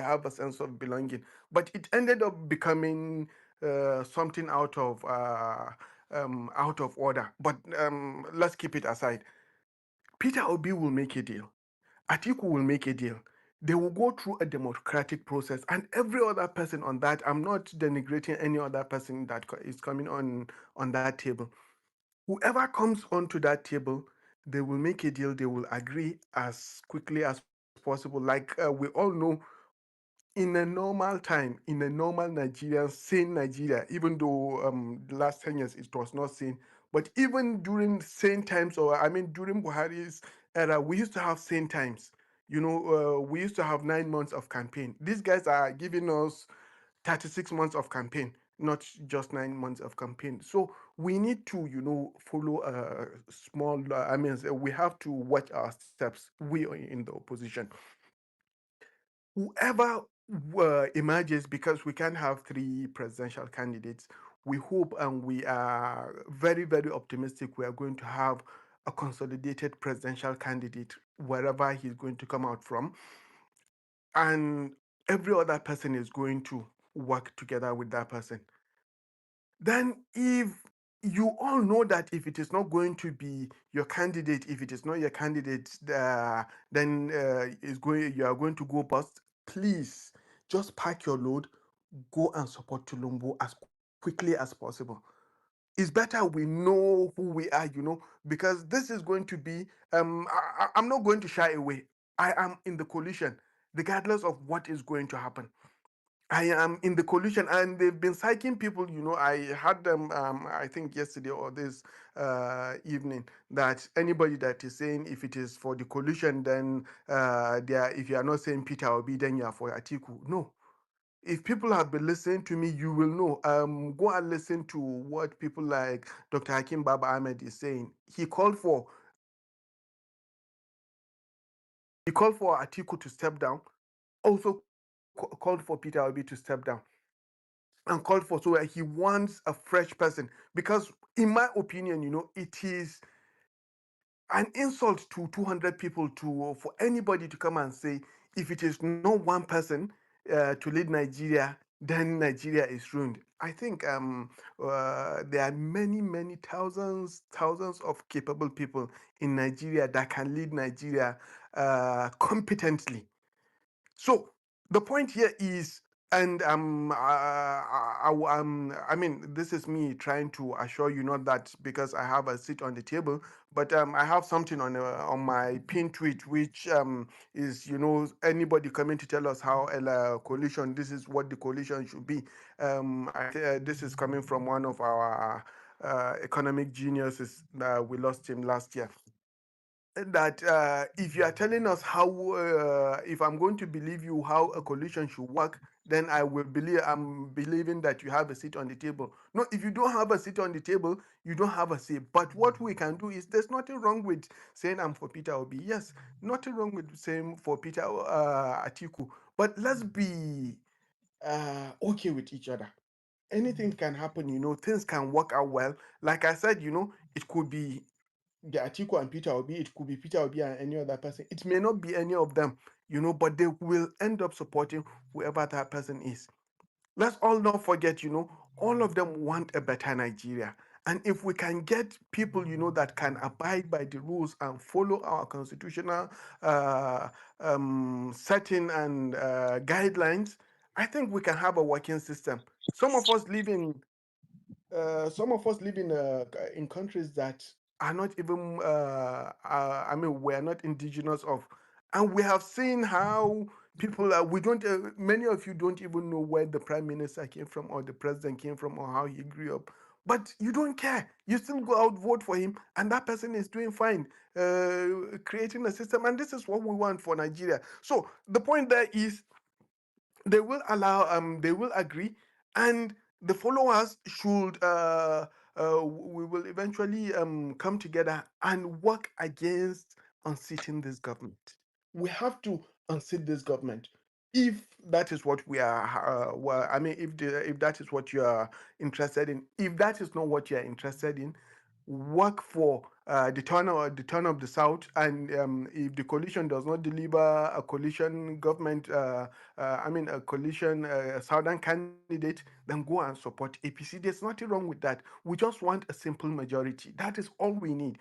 have a sense of belonging. But it ended up becoming something out of order. But let's keep it aside. Peter Obi will make a deal. Atiku will make a deal. They will go through a democratic process, and every other person on that. I'm not denigrating any other person that is coming on that table. Whoever comes onto that table, they will make a deal. They will agree as quickly as possible. Like we all know, in a normal time, in a normal Nigeria, sane Nigeria, even though the last 10 years it was not sane, but even during sane times, or I mean during Buhari's era, we used to have sane times. We used to have 9 months of campaign. These guys are giving us 36 months of campaign, not just 9 months of campaign. So we need to, follow a small, we have to watch our steps. We are in the opposition. Whoever emerges, because we can have three presidential candidates, we hope and we are very, very optimistic we are going to have a consolidated presidential candidate wherever he's going to come out from. And every other person is going to work together with that person. Then, if you all know that if it is not going to be your candidate, if it is not your candidate, then you are going to go bust. Please just pack your load, go and support Tulumbu as quickly as possible. It's better we know who we are, because this is going to be. I'm not going to shy away. I am in the coalition, regardless of what is going to happen. I am in the coalition, and they've been psyching people. I had them, I think yesterday or this evening, that anybody that is saying if it is for the coalition, then if you are not saying Peter Obi, then you are for Atiku. No. If people have been listening to me, you will know. Go and listen to what people like Dr. Hakim Baba Ahmed is saying. He called for Atiku to step down, also called for Peter Obi to step down, and called for, so he wants a fresh person, because in my opinion, it is an insult to 200 people to for anybody to come and say if it is not one person to lead Nigeria, then Nigeria is ruined. I think there are many, many thousands of capable people in Nigeria that can lead Nigeria competently. So the point here is, and I mean, this is me trying to assure you, not that because I have a seat on the table, but I have something on my pin tweet, which is, anybody coming to tell us how a coalition, this is what the coalition should be. This is coming from one of our economic geniuses. We lost him last year, that if you are telling us how, if I'm going to believe you how a coalition should work, then I'm believing that you have a seat on the table. No, if you don't have a seat on the table, you don't have a say. But what we can do is, there's nothing wrong with saying I'm for Peter Obi. Yes, nothing wrong with saying for Peter Atiku. But let's be okay with each other. Anything can happen, things can work out well. Like I said, it could be the Atiku and Peter Obi, it could be Peter Obi and any other person. It may not be any of them, but they will end up supporting whoever that person is. Let's all not forget, all of them want a better Nigeria. And if we can get people, that can abide by the rules and follow our constitutional uh, setting and guidelines, I think we can have a working system. Some of us live in in countries that are not even we're not indigenous of, and we have seen how people are. We don't. Many of you don't even know where the prime minister came from or the president came from or how he grew up. But you don't care. You still go out vote for him, and that person is doing fine, creating a system. And this is what we want for Nigeria. So the point there is, they will agree, and the followers should we will eventually come together and work against unseating this government. We have to unseat this government. If that is what we are if that is what you are interested in. If that is not what you are interested in, work for the turn of the South, and if the coalition does not deliver a coalition government, I mean a coalition Southern candidate, then go and support APC. There's nothing wrong with that. We just want a simple majority. That is all we need.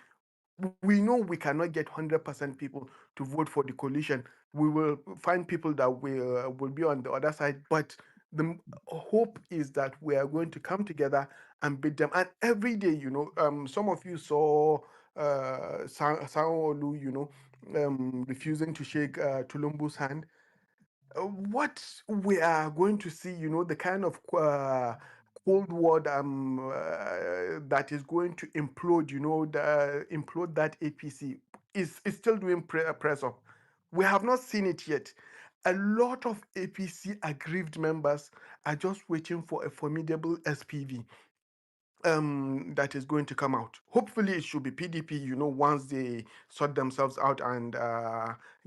We know we cannot get 100% people to vote for the coalition. We will find people that will be on the other side, but the hope is that we are going to come together and beat them. And every day, some of you saw Sanwo-Olu, refusing to shake Tulumbu's hand. What we are going to see, the kind of Cold War that is going to implode, implode that APC is still doing press up. We have not seen it yet. A lot of APC aggrieved members are just waiting for a formidable SPV that is going to come out. Hopefully, it should be PDP, once they sort themselves out and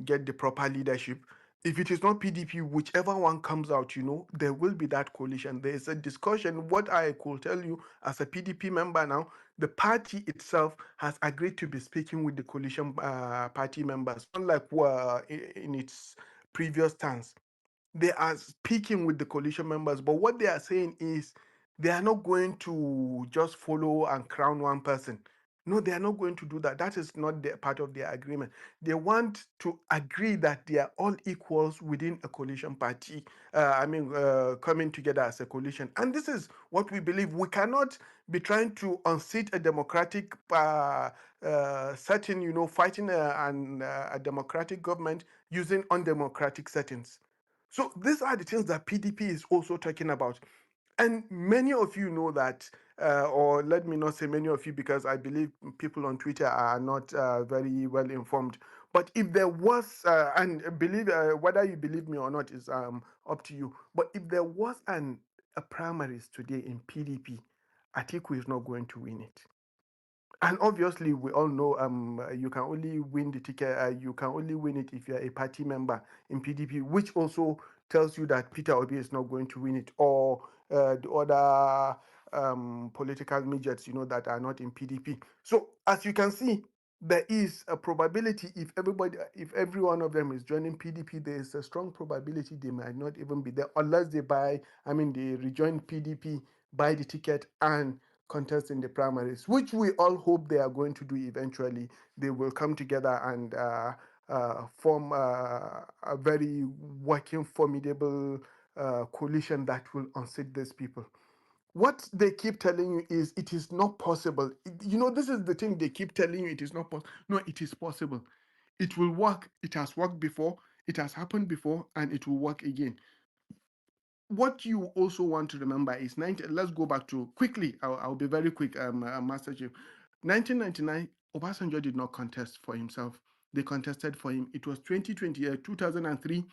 get the proper leadership. If it is not PDP, whichever one comes out, there will be that coalition. There is a discussion. What I could tell you as a PDP member now, the party itself has agreed to be speaking with the coalition party members, unlike in its previous stance. They are speaking with the coalition members, but what they are saying is they are not going to just follow and crown one person. No, they are not going to do that. That is not part of their agreement. They want to agree that they are all equals within a coalition party. Coming together as a coalition. And this is what we believe. We cannot be trying to unseat a democratic setting, fighting a democratic government using undemocratic settings. So these are the things that PDP is also talking about. And many of you know that, or let me not say many of you, because I believe people on Twitter are not very well informed. But if there was, and believe whether you believe me or not is up to you. But if there was a primaries today in PDP, Atiku is not going to win it. And obviously, we all know you can only win the ticket. You can only win it if you're a party member in PDP, which also tells you that Peter Obi is not going to win it, or the other political midgets, that are not in PDP. So as you can see, there is a probability if every one of them is joining PDP, there is a strong probability they might not even be there unless they they rejoin PDP, buy the ticket, and contest in the primaries, which we all hope they are going to do eventually. They will come together and form a very working, formidable coalition that will unseat these people. What they keep telling you is it is not possible. This is the thing they keep telling you, it is not possible. No, it is possible. It will work. It has worked before. It has happened before, and it will work again. What you also want to remember is let's go back to quickly. I'll be very quick, Master Chief. 1999, Obasanjo did not contest for himself. They contested for him. It was 2003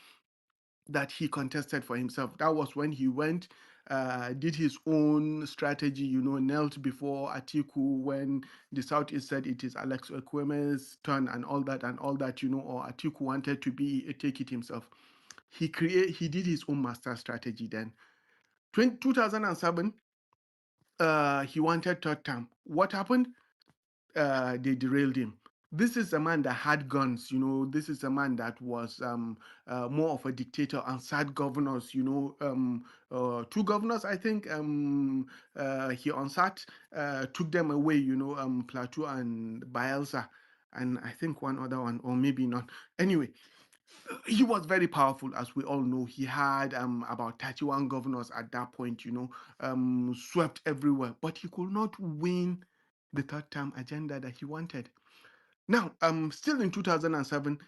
that he contested for himself. That was when he went, did his own strategy, knelt before Atiku when the Southeast said it is Alex Ekweme's turn and all that, or Atiku wanted to take it himself. He did his own master strategy then. 2007, he wanted third term. What happened? They derailed him. This is a man that had guns, This is a man that was more of a dictator and sad governors, two governors, I think, he unsat, took them away, Plateau and Bielsa, and I think one other one, or maybe not. Anyway, he was very powerful, as we all know. He had about 31 governors at that point, swept everywhere, but he could not win the third term agenda that he wanted. Now, still in 2007,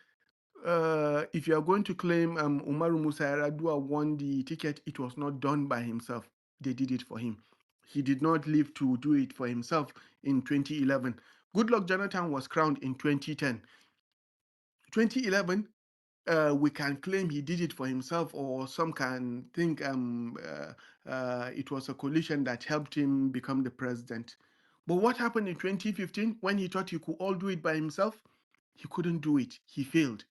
if you are going to claim Umaru Musa Yar'Adua won the ticket, it was not done by himself. They did it for him. He did not live to do it for himself in 2011. Goodluck Jonathan was crowned in 2010. 2011, we can claim he did it for himself, or some can think it was a coalition that helped him become the president. But what happened in 2015 when he thought he could all do it by himself? He couldn't do it. He failed.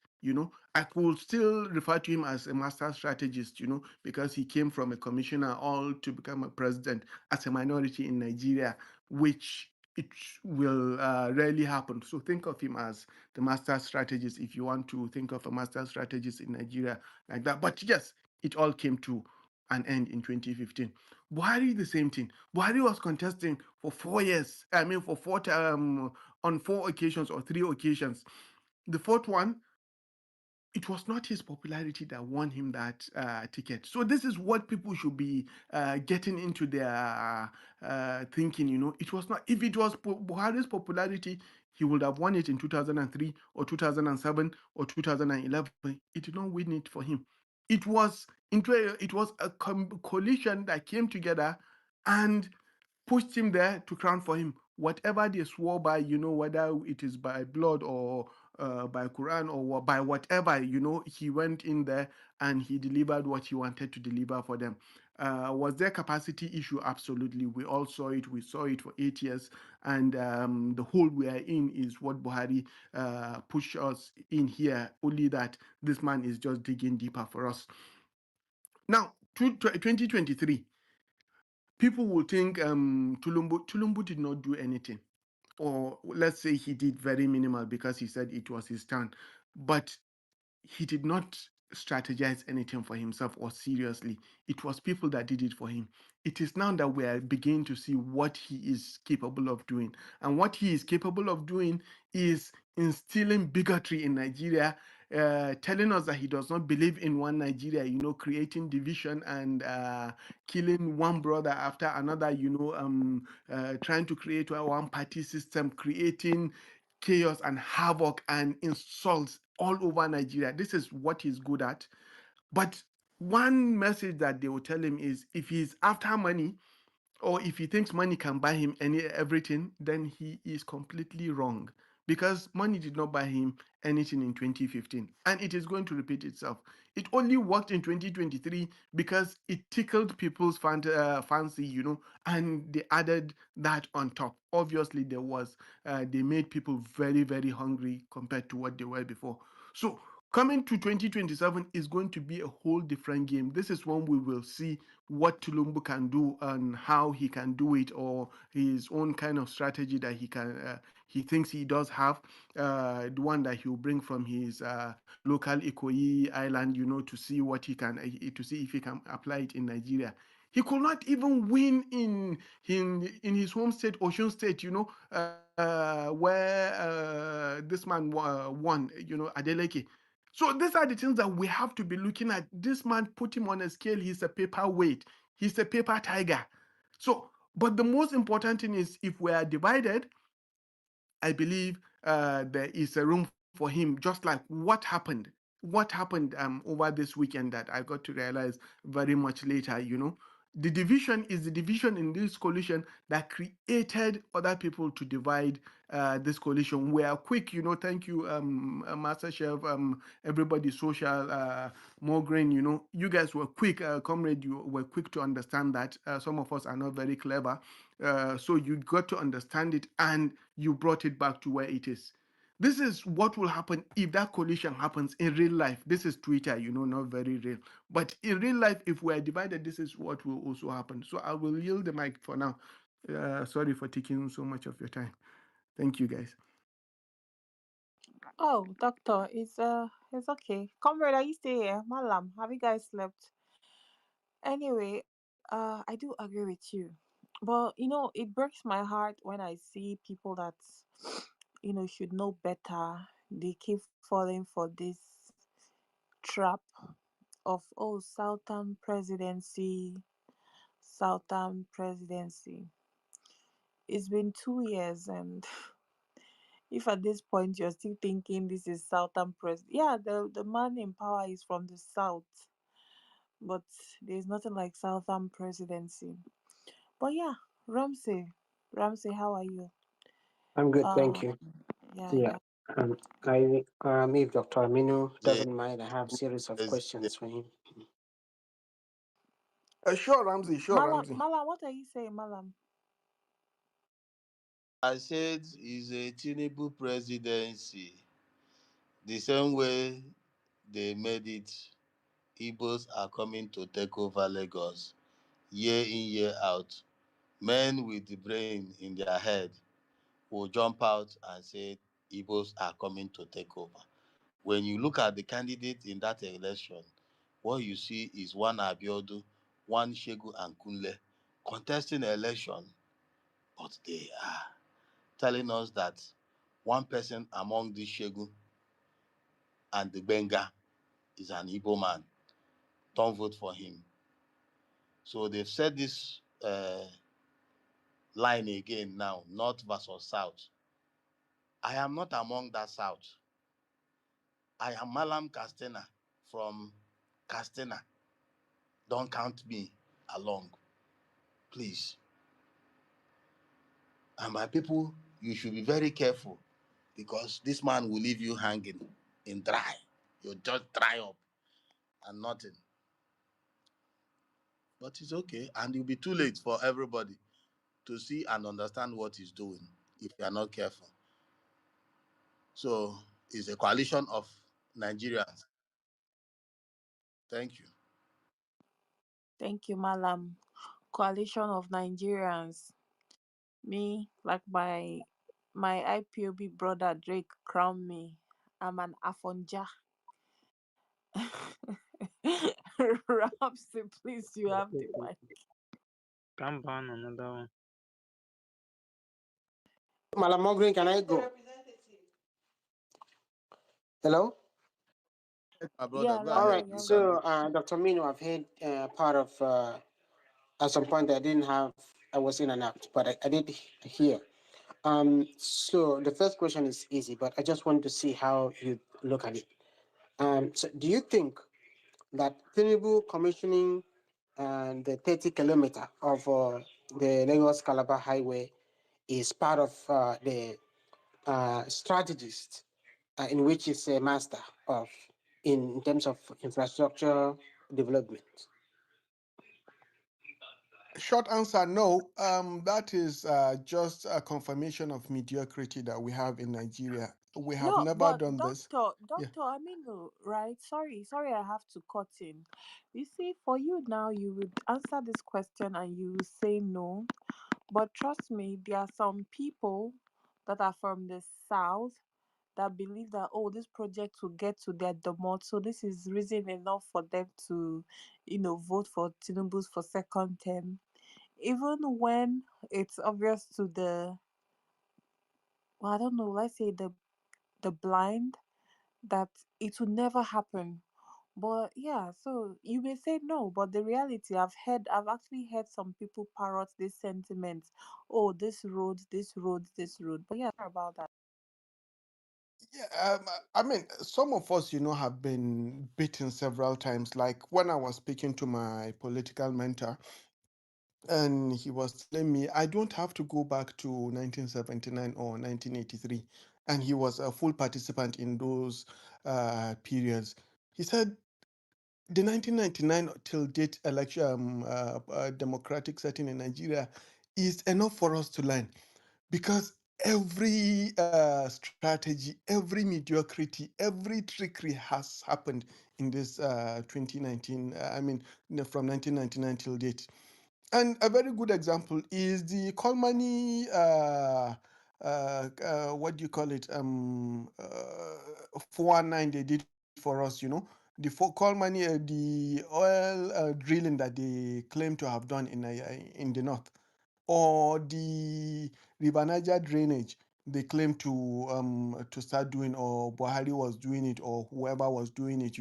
I could still refer to him as a master strategist, because he came from a commissioner all to become a president as a minority in Nigeria, which it will rarely happen. So think of him as the master strategist if you want to think of a master strategist in Nigeria like that. But yes, it all came to an end in 2015. Buhari, the same thing. Buhari was contesting for 4 years. I mean, for on 4 occasions or 3 occasions. The fourth one, it was not his popularity that won him that ticket. So this is what people should be getting into their thinking. It was not. If it was Buhari's popularity, he would have won it in 2003 or 2007 or 2011. It did not win it for him. It was a coalition that came together and pushed him there to crown for him whatever they swore by, whether it is by blood or by Quran or by whatever, he went in there and he delivered what he wanted to deliver for them. Was there capacity issue? Absolutely. We all saw it. We saw it for 8 years. And the hole we are in is what Buhari pushed us in here, only that this man is just digging deeper for us. Now, 2023, people will think Tulumbu did not do anything, or let's say he did very minimal because he said it was his turn, but he did not strategize anything for himself or seriously. It was people that did it for him. It is now that we are beginning to see what he is capable of doing. And what he is capable of doing is instilling bigotry in Nigeria, telling us that he does not believe in one Nigeria, creating division and killing one brother after another, trying to create a one party system, creating chaos and havoc and insults all over Nigeria. This is what he's good at. But one message that they will tell him is if he's after money, or if he thinks money can buy him everything, then he is completely wrong, because money did not buy him anything in 2015, and it is going to repeat itself. It only worked in 2023 because it tickled people's fancy, and they added that on top. Obviously, they made people very, very hungry compared to what they were before. So coming to 2027 is going to be a whole different game. This is when we will see what Tulumbu can do and how he can do it, or his own kind of strategy that he thinks he does have, the one that he will bring from his local Ikoyi island, to see what he can, to see if he can apply it in Nigeria. He could not even win in his home state, Osun State, where this man won, Adeleke. So these are the things that we have to be looking at. This man, put him on a scale, he's a paperweight. He's a paper tiger. So, but the most important thing is if we are divided, I believe there is a room for him, just like what happened over this weekend that I got to realize very much later, The division is the division in this coalition that created other people to divide this coalition. We are quick, thank you, Master Chef, everybody, social, Morgrain, you guys were quick, comrade, you were quick to understand that. Some of us are not very clever. So you got to understand it and you brought it back to where it is. This is what will happen if that collision happens in real life. This is Twitter, not very real. But in real life, if we're divided, this is what will also happen. So I will yield the mic for now. Sorry for taking so much of your time. Thank you, guys. Oh, doctor, it's okay. Comrade, are you still here? Malam, have you guys slept? Anyway, I do agree with you. But it breaks my heart when I see people that should know better. They keep falling for this trap of Southern presidency, Southern presidency. It's been 2 years, and if at this point you're still thinking this is Southern yeah, the man in power is from the South, but there's nothing like Southern presidency. But yeah, Ramsey, Ramsey, how are you? I'm good, thank Uh, you. yeah, Yeah, yeah. if Dr. Aminu The doesn't mind, I have series of president. questions for him. Sure, Ramsey. Sure, Malam, Ramsey. Malam, what are you saying, Malam? I said is a Tinubu presidency. The same way they made it, Igbos are coming to take over Lagos year in, year out. Men with the brain in their head will jump out and say Igbos are coming to take over. When you look at the candidates in that election, what you see is one Abiodun, one Shegu and Kunle contesting the election, but they are telling us that one person among the Shegu and the Benga is an Igbo man. Don't vote for him. So they've said this line again now, North versus South. I am not among that South. I am Malam Castena from Castena. Don't count me along, please. And my people, you should be very careful because this man will leave you hanging in dry. You'll just dry up and nothing. But it's okay. And it'll be too late for everybody to see and understand what he's doing if you are not careful. So it's a coalition of Nigerians. Thank you. Thank you, Malam. Coalition of Nigerians. Me, like my IPOB brother Drake crown me. I'm an Afonja. Ramsey, please, you have the Okay. mic. Can ban another one. Madam Mogrin, can I go? Hello? My brother, Yeah, go All Ramsey, ahead. right. you You have the can So, go. mic. Dr. Mino, I've heard part of, at some point I didn't have, I was in and out, but I did hear. So the first question is easy, but I just want to see how you look at it. So do you think that Tinubu commissioning the 30 kilometer of the Lagos Calabar Highway is part of the strategist in which he's a master of in terms of infrastructure development? Short answer, no. That is just a confirmation of mediocrity that we have in Nigeria. We have No, never but done this. Yeah. Doctor Aminu, right? Sorry, I have to cut in. You see, for you now, you would answer this question and you will say no. But trust me, there are some people that are from the south that believe that, oh, this project will get to their domot, so this is reason enough for them to, vote for Tinubu's for second term, even when it's obvious to the, well, I don't know, let's say the blind, that it will never happen. But yeah, so you may say no, but the reality, I've actually heard some people parrot this sentiment. Oh, this road, this road, this road. But yeah, sorry about that. Yeah, I mean, some of us, have been beaten several times. Like when I was speaking to my political mentor, and he was telling me I don't have to go back to 1979 or 1983. And he was a full participant in those periods. He said the 1999 till date election democratic setting in Nigeria is enough for us to learn because every strategy, every mediocrity, every trickery has happened in this 2019. From 1999 till date. And a very good example is the call money, what do you call it? 419 they did for us. The call money, the oil drilling that they claim to have done in the north, or the River Niger drainage they claim to start doing, or Buhari was doing it, or whoever was doing it.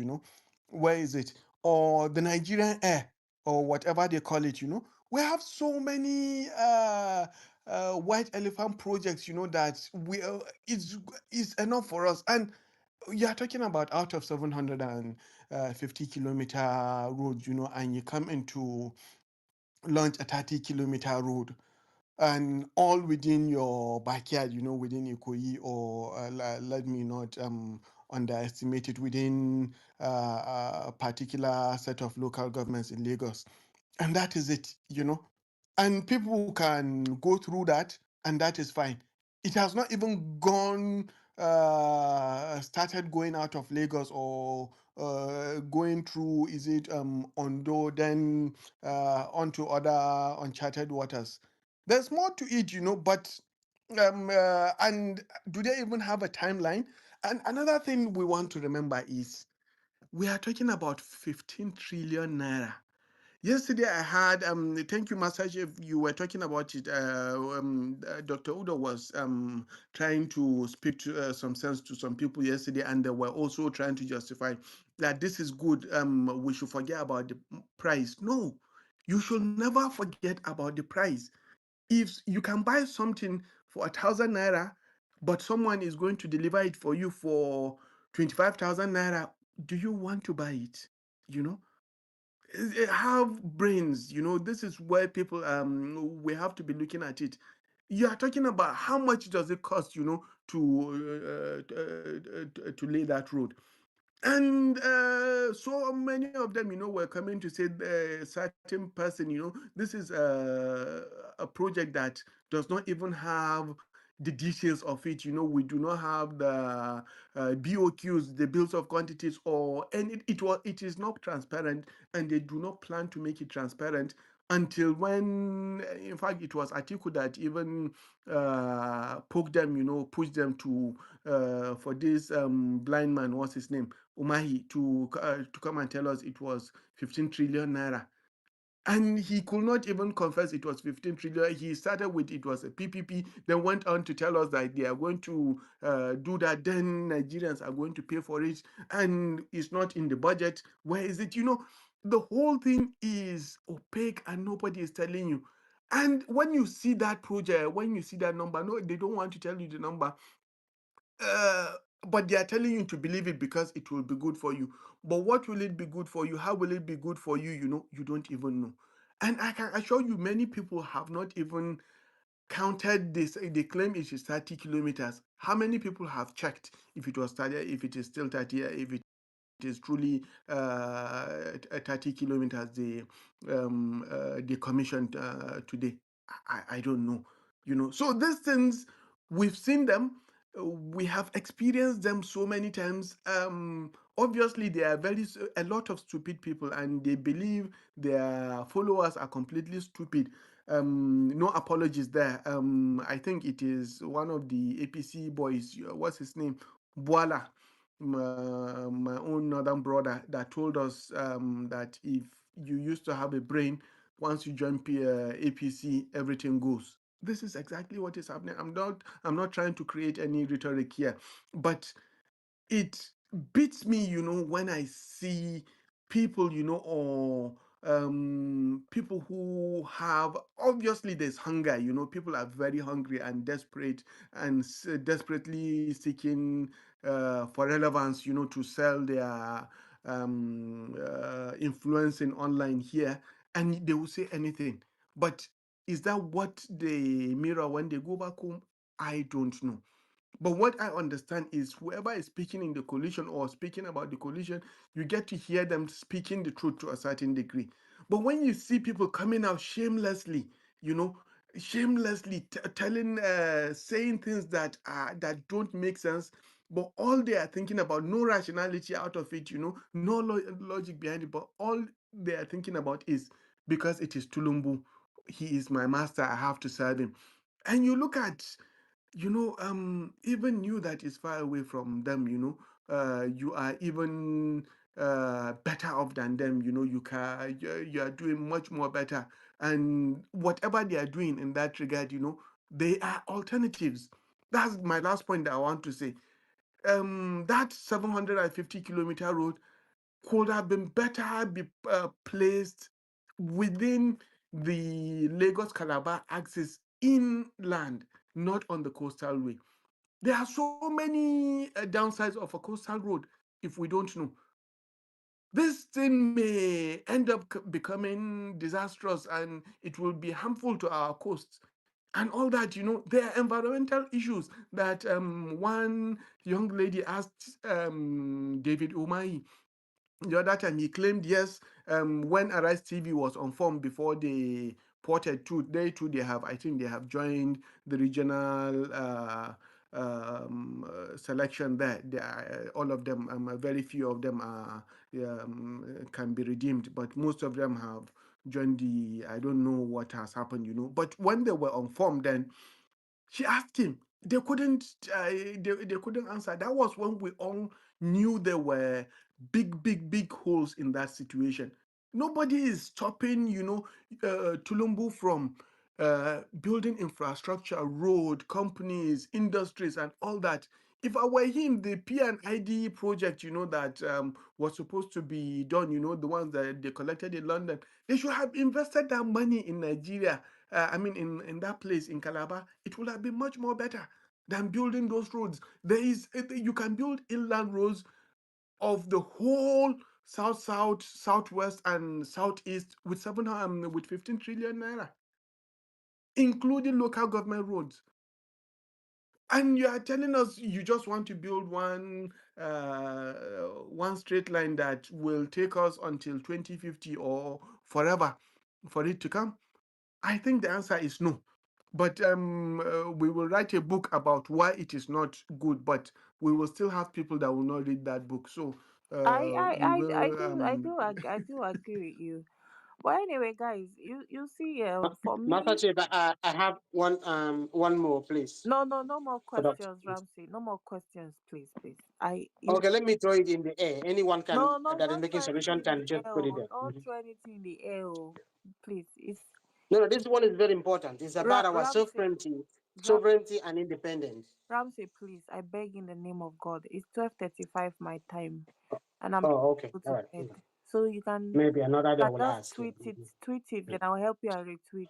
Where is it? Or the Nigerian air, or whatever they call it. We have so many white elephant projects. That it's enough for us. And you're talking about out of 750-kilometer road, and you come into launch a 30-kilometer road, and all within your backyard, within Ikoyi, or let me not underestimate it, within a particular set of local governments in Lagos. And that is it. And people can go through that, and that is fine. It has not even started going out of Lagos, or going through, is it Ondo, then onto other uncharted waters. There's more to it, but And do they even have a timeline? And another thing we want to remember is we are talking about 15 trillion naira. Yesterday, I had thank you, Master Chef. You were talking about it. Dr. Udo was trying to speak to some sense to some people yesterday, and they were also trying to justify that this is good. We should forget about the price. No, you should never forget about the price. If you can buy something for 1,000 naira, but someone is going to deliver it for you for 25,000 naira, do you want to buy it? You know, have brains. This is where people we have to be looking at it. You are talking about how much does it cost, to lay that road. And so many of them, were coming to say certain person, this is a project that does not even have the details of it. We do not have the BOQs, the bills of quantities, and it is not transparent, and they do not plan to make it transparent until when, in fact, it was Atiku that even poked them, pushed them to for this blind man, what's his name, Umahi, to come and tell us it was 15 trillion naira. And he could not even confess it was 15 trillion. He started with it was a PPP, then went on to tell us that they are going to do that. Then Nigerians are going to pay for it, and it's not in the budget. Where is it? The whole thing is opaque, and nobody is telling you. And when you see that project, when you see that number, no, they don't want to tell you the number, uh, but they are telling you to believe it because it will be good for you. But what will it be good for you? How will it be good for you? You don't even know. And I can assure you, many people have not even counted this. They claim it is 30 kilometers. How many people have checked if it was 30, if it is still 30, if it is truly 30 kilometers they commissioned today? I don't know. So these things, we've seen them, we have experienced them so many times. Obviously, there are a lot of stupid people, and they believe their followers are completely stupid. No apologies there. I think it is one of the APC boys. What's his name? Boala, my own northern brother, that told us that if you used to have a brain, once you join APC, everything goes. This is exactly what is happening. I'm not trying to create any rhetoric here, but it beats me, when I see people, or people who have, obviously there's hunger. People are very hungry and desperate, and desperately seeking for relevance, to sell their influencing online here, and they will say anything. But is that what they mirror when they go back home? I don't know. But what I understand is whoever is speaking in the coalition or speaking about the coalition, you get to hear them speaking the truth to a certain degree. But when you see people coming out shamelessly, you know, shamelessly telling, saying things that don't make sense, but all they are thinking about, no rationality out of it, no logic behind it, but all they are thinking about is because it is Tulumbu, he is my master, I have to serve him. And you look at, even you that is far away from them, you are even better off than them. You are doing much more better. And whatever they are doing in that regard, they are alternatives. That's my last point that I want to say. That 750-kilometer road could have been better be placed within the Lagos Calabar axis inland, not on the coastal way. There are so many downsides of a coastal road if we don't know. This thing may end up becoming disastrous, and it will be harmful to our coasts and all that. There are environmental issues that one young lady asked David Umahi the other time. He claimed, yes, when Arise TV was on form before they ported to, they have, I think they have joined the regional selection there. They are, all of them, very few of them are can be redeemed, but most of them have joined the, I don't know what has happened. But when they were on form then, She asked him. They couldn't. They couldn't answer. That was when we all knew there were big holes in that situation. Nobody is stopping, Tulumbu from building infrastructure, road, companies, industries, and all that. If I were him, the P&ID project, that was supposed to be done, the ones that they collected in London, they should have invested that money in Nigeria. I mean, in that place in Calabar, it would have been much more better than building those roads. You can build inland roads of the whole south, southwest, and southeast with 15 trillion naira, including local government roads. And you are telling us you just want to build one straight line that will take us until 2050 or forever for it to come? I think the answer is no. But we will write a book about why it is not good, but we will still have people that will not read that book. So we I will. do I do agree with you. But anyway, guys, you see, for Master me, Chief, I have one more, please. no more For that. questions, Ramsey. No more questions, please, please. I you Okay, let me throw it in the air. Anyone can no no that is don't making throw anything submission in the can just air. put it Oh, there. don't Mhm. throw anything in the air. Oh, please. It's No, no, this one is very important. It's about our Ramsey. sovereignty and independence. Ramsey, please, I beg in the name of God. It's 12:35 my time, and I'm Oh, okay. go All to right. bed. Okay. So you can Maybe another day I will just ask. Yeah. Mhm. tweet it. Then Mm. I'll help you and retweet.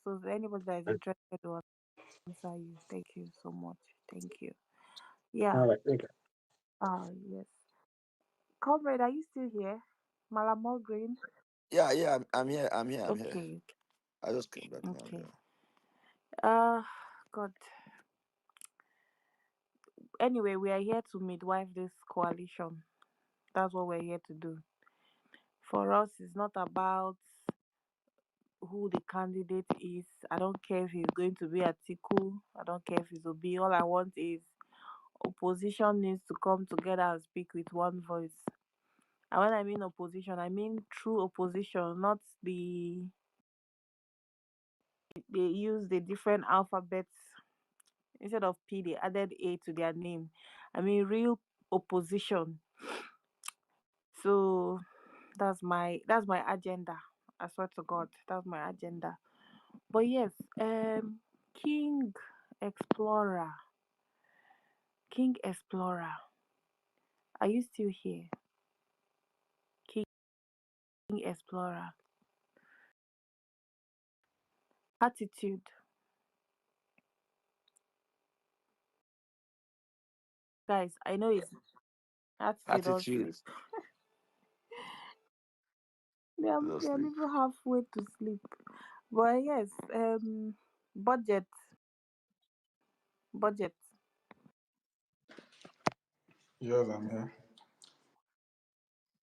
So anybody that is interested will answer you. Thank you so much. Thank you. All Yeah. right. Okay. Yes. Comrade, are you still here? Malamo Green. Yeah, yeah, I'm here. I'm here. Okay. I just came back now. Okay. Yeah. Uh, God. Anyway, we are here to midwife this coalition. That's what we're here to do. For us, it's not about who the candidate is. I don't care if he's going to be Atiku. I don't care if he's Obi. All I want is opposition needs to come together and speak with one voice. And when I mean opposition, I mean true opposition, not they use the different alphabets. Instead of P, they added A to their name. I mean real opposition. So that's my agenda. I swear to God, that's my agenda. But yes, King Explorer, King Explorer, are you still here? King Explorer, attitude, guys. I know it's attitude don't Attitude. sleep. There are Honestly. people halfway to sleep. But yes, budget, budget. Yes, I'm here.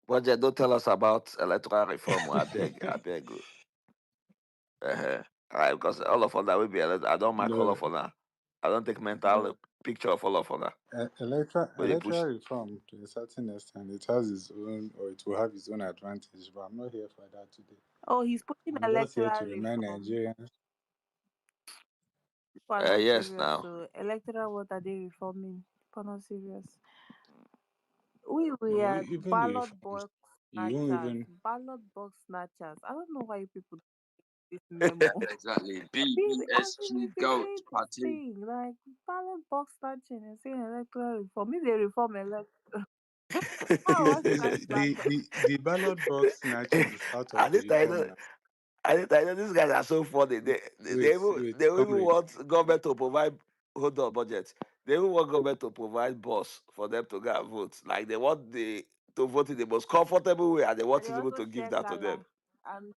Budget, don't tell us about electoral reform. I beg, I beg. Uh-huh. All right, because all of us that will be elected. I don't mark all The of us. I don't take mental picture of all of us. But they push. electoral reform, to a certain extent, it has its own, or it will have its own advantage. But I'm not here for that today. Oh, he's pushing I'm just here electoral to remind reform. Nigerians. People are not Yes, serious. now. So electoral, what are they reforming? People are not serious. We No, are even the ballot reforms, box you won't snatchers. even. Ballot box snatchers. I don't know why you people do this memo. Exactly. I've been BBSG goat repeating this party. thing like ballot box snatching and saying electoral reform. Maybe they reform elect. How I snatch back? The ballot box snatching is part of I the think I reform know. now. I know these guys are so funny. Wait, They even comrade. want government to provide hold on budget. They even want government to provide bus for them to go and vote. Like they want the to vote in the most comfortable way, and they And want they people also to give share that to them. gala and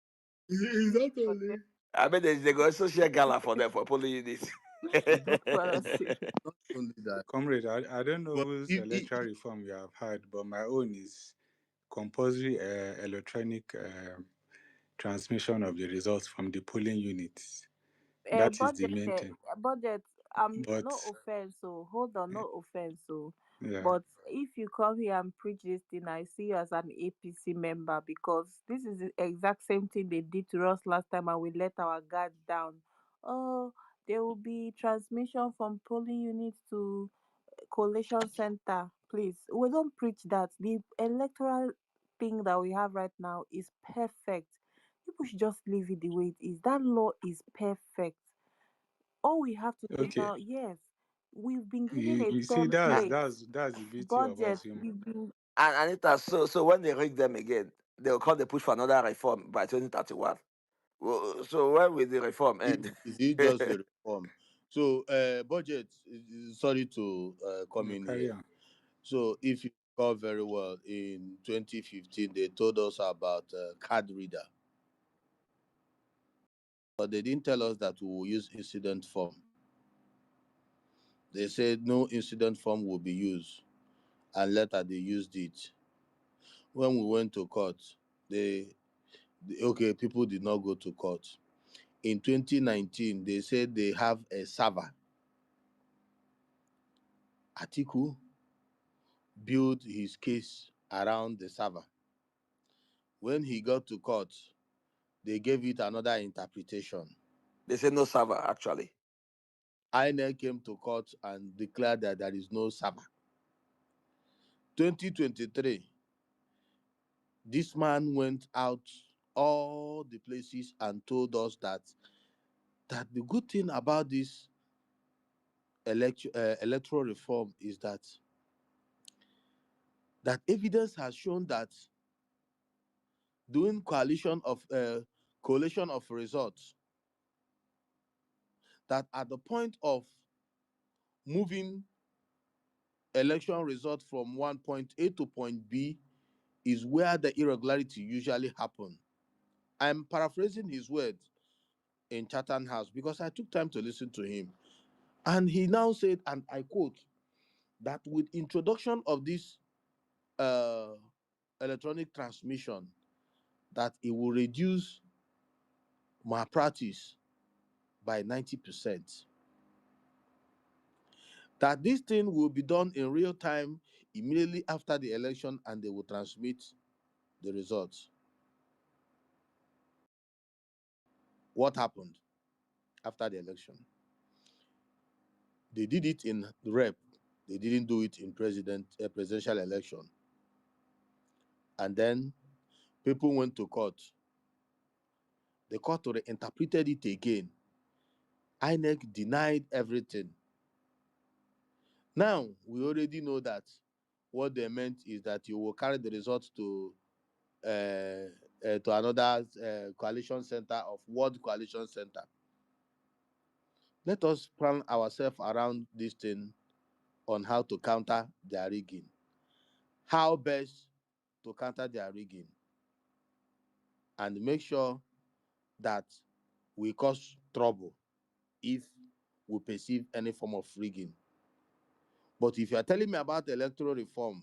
Is that for them. only? I mean, they go also share gala for them for polling units. It's not, People are not serious. not only that, Comrade, I don't know but whose electoral reform you have had, but my own is compulsory electronic transmission of the results from the polling units. That is the main thing. Budget. No But offense, so hold on, no offense, so. yeah, But if you come here and preach this thing, I see you as an APC member because this is the exact same thing they did to us last time, and we let our guard down. Oh, There will be transmission from polling units to collation center. Please, we don't preach that. The electoral thing that we have right now is perfect. People should just leave it the way it is. That law is perfect. All we have to do Okay, now, yes, we've been given you a you see template that's the beauty of us budget. human. We've been And Anita, so when they rig them again, they'll call the push for another reform by 2031. So when will the reform end? Is it just a reform? So, budget. Sorry to come No, in carry here. on. So, if you recall very well, in 2015, they told us about card reader, but they didn't tell us that we will use incident form. They said no incident form will be used, and later they used it. When we went to court, okay, people did not go to court. In 2019, they said they have a server. Atiku build his case around the server. When he got to court, they gave it another interpretation. They say no server, actually. INEC came to court and declared that there is no server. 2023, this man went out all the places and told us that the good thing about this electoral reform is that evidence has shown that doing coalition of results, that at the point of moving election results from one point A to point B is where the irregularity usually happen. I'm paraphrasing his words in Chatham House because I took time to listen to him. And he now said, and I quote, that with introduction of this uh, electronic transmission, that it will reduce malpractice by 90%. That this thing will be done in real time immediately after the election and they will transmit the results. What happened after the election? They did it in the rep. They didn't do it in presidential election. And then people went to court. The court reinterpreted it again. INEC denied everything. Now we already know that what they meant is that you will carry the results to another coalition center of World Coalition Center. Let us plan ourselves around this thing on how to counter their rigging. How best to counter their rigging and make sure that we cause trouble if we perceive any form of rigging. But if you are telling me about electoral reform,